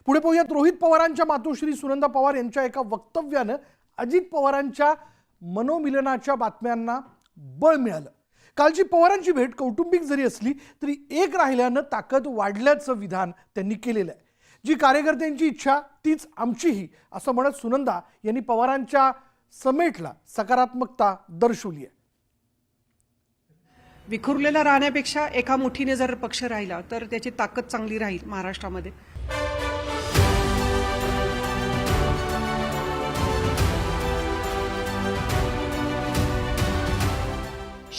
पुढे पाहूयात रोहित पवारांच्या मातोश्री सुनंदा पवार यांच्या एका वक्तव्यानं अजित पवारांच्या मनोमिलनाच्या बातम्यांना बळ मिळालं। कालची पवारांची भेट कौटुंबिक जरी असली तरी एक राहिल्यानं ताकद वाढल्याचं विधान त्यांनी केलेलं आहे। जी कार्यकर्त्यांची इच्छा तीच आमचीही असं म्हणत सुनंदा यांनी पवारांच्या समेटला सकारात्मकता दर्शवली आहे। विखुरलेला राहण्यापेक्षा एका मुठीने जर पक्ष राहिला तर त्याची ताकद चांगली राहील महाराष्ट्रामध्ये।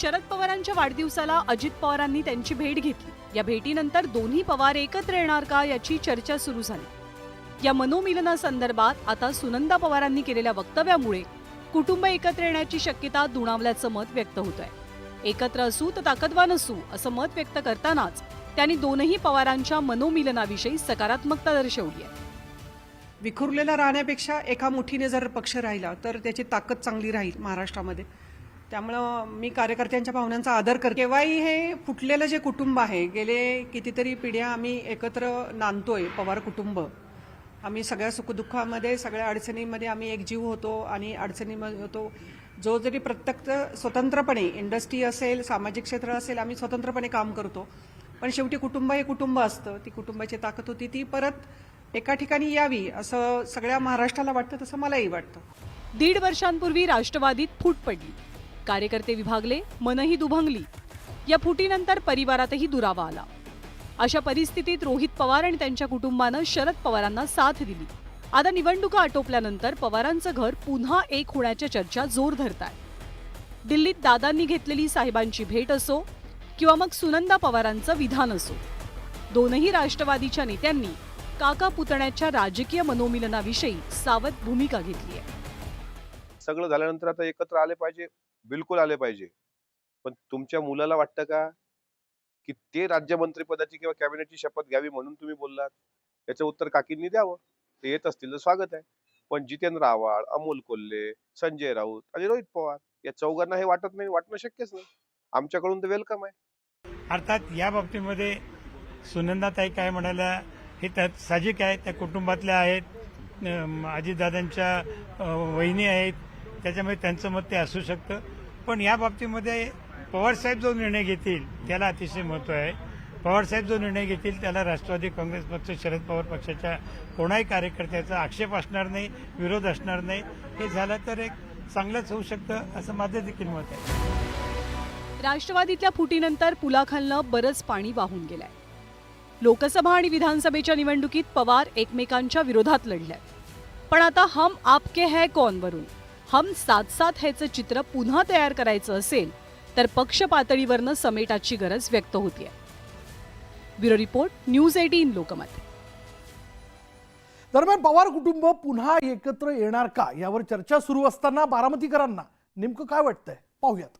शरद पवारांच्या वाढदिवसाला अजित पवारांनी त्यांची भेट घेतली। या भेटीनंतर दोन्ही पवार एकत्र येणार का याची चर्चा सुरू झाली। या मनोमिलनासंदर्भात आता सुनंदा पवारांनी केलेल्या वक्तव्यामुळे कुटुंब एकत्र येण्याची शक्यता दुणावल्याचं मत व्यक्त होत आहे। एकत्र असू तर ताकदवान असू असं मत व्यक्त करतानाच त्यांनी दोनही पवारांच्या मनोमिलनाविषयी सकारात्मकता दर्शवली आहे। विखुरलेला राहण्यापेक्षा एका मुठीने जर पक्ष राहिला तर त्याची ताकद चांगली राहील महाराष्ट्रामध्ये। त्यामुळं मी कार्यकर्त्यांच्या भावनांचा आदर करते। केव्हाही हे फुटलेलं जे कुटुंब आहे, गेले कितीतरी पिढ्या आम्ही एकत्र नांदतोय पवार कुटुंब। आम्ही सगळ्या सुखदुःखामध्ये सगळ्या अडचणींमध्ये आम्ही एकजीव होतो आणि अडचणीमध्ये होतो। जो जरी प्रत्यक्ष स्वतंत्रपणे इंडस्ट्री असेल, सामाजिक क्षेत्र असेल, आम्ही स्वतंत्रपणे काम करतो, पण शेवटी कुटुंब हे कुटुंब असतं। ती कुटुंबाची ताकद होती ती परत एका ठिकाणी यावी असं सगळ्या महाराष्ट्राला वाटतं, तसं मलाही वाटतं। 1.5 वर्षांपूर्वी राष्ट्रवादीत फूट पडली, कार्यकर्ते विभागले, मनही दुभंगली। या फुटीनंतर परिवारातही दुरावा आला। अशा परिस्थितीत रोहित पवार आणि त्यांच्या कुटुंबानं शरद पवारांना साथ दिली। आता निवडणुका आटोपल्यानंतर पवारांचं घर पुन्हा एक होण्याच्या चर्चा जोर धरतायत। दिल्लीत दादांनी घेतलेली साहेबांची भेट असो किंवा मग सुनंदा पवारांचं विधान असो, दोनही राष्ट्रवादीच्या नेत्यांनी काका पुतण्याच्या राजकीय मनोमिलनाविषयी सावध भूमिका घेतली आहे। सगळं झाल्यानंतर आता एकत्र आले पाहिजे, बिलकुल आले पाहिजे, पण तुमच्या मुलाला वाटतं का की ते राज्यमंत्री पदाची किंवा कॅबिनेटची शपथ घ्यावी म्हणून तुम्ही बोललात? याचं उत्तर काकींनी द्यावं। ते येत असतील तर स्वागत आहे, पण जितेंद्र आव्हाड, अमोल कोल्हे, संजय राऊत आणि रोहित पवार या चौघांना हे वाटत नाही, वाटणं शक्यच नाही। आमच्याकडून तर वेलकम आहे। अर्थात या बाबतीमध्ये सुनंदाताई काय म्हणाल्या हे त्यात साहजिक आहे, त्या कुटुंबातल्या आहेत, अजितदादांच्या वहिनी आहेत, त्याच्यामुळे त्यांचं मत ते असू शकतं। पण या बाबतीमध्ये पवारसाहेब जो निर्णय घेतील त्याला अतिशय महत्त्व आहे। पवारसाहेब जो निर्णय घेतील त्याला राष्ट्रवादी काँग्रेस पक्ष, शरद पवार पक्षाच्या कोणाही कार्यकर्त्याचा आक्षेप असणार नाही, विरोध असणार नाही। हे झालं तर एक चांगलंच होऊ शकतं असं माझं देखील मत आहे। राष्ट्रवादीतल्या फुटीनंतर पुलाखालनं बरंच पाणी वाहून गेलंय। लोकसभा आणि विधानसभेच्या निवडणुकीत पवार एकमेकांच्या विरोधात लढले, पण आता हम आपके है कौन वरून हम साथ साथ हेचं चित्र पुन्हा तयार करायचं असेल तर पक्ष पातळीवरनं समेटाची गरज व्यक्त होतीये। Bureau report, news 18 Lokmat. दरम्यान पवार कुटुंब पुन्हा एकत्र येणार का यावर चर्चा सुरू असताना बारामतीकरांना नेमकं काय वाटतंय पाहूयात।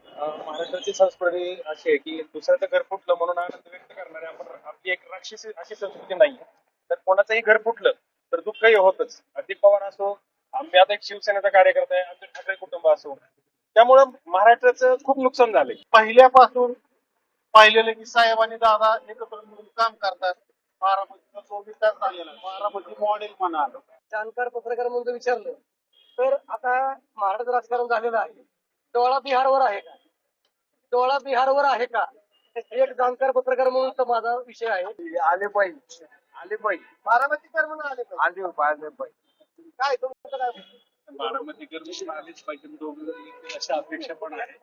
महाराष्ट्राची संस्कृती अशी आहे की दुसऱ्याचं घर फुटलं म्हणून आनंद व्यक्त करणारे आपण, आपली एक राक्षसी अशी संस्कृती नाही। तर कोणाचंही घर फुटलं तर दुःखही होतच। अजित पवार असो, आम्ही आता एक शिवसेनेचा कार्यकर्ता आहे, आमचं ठाकरे कुटुंब असो, त्यामुळं महाराष्ट्राचं खूप नुकसान झालंय। पहिल्यापासून पाहिलेलं की साहेब आणि दादा एकत्र मिळून काम करतात। बारामतीचा 24 तास झालेला, बारामती मॉडेल म्हणा, जाणकार पत्रकार म्हणून विचारलं तर आता महाराष्ट्राचं राजकारण झालेलं आहे, डोळा बिहारवर आहे का? डोळा बिहारवर आहे का? एक जाणकार पत्रकार म्हणून तर माझा विषय आहे। आले पाहिजे, आले पाहिजे, बारामतीकर म्हणून आले पाहिजे। काय तुमचं काय? बारामतीकर म्हणून आलेच पाहिजे, दोघं अशा अपेक्षा पण आहे।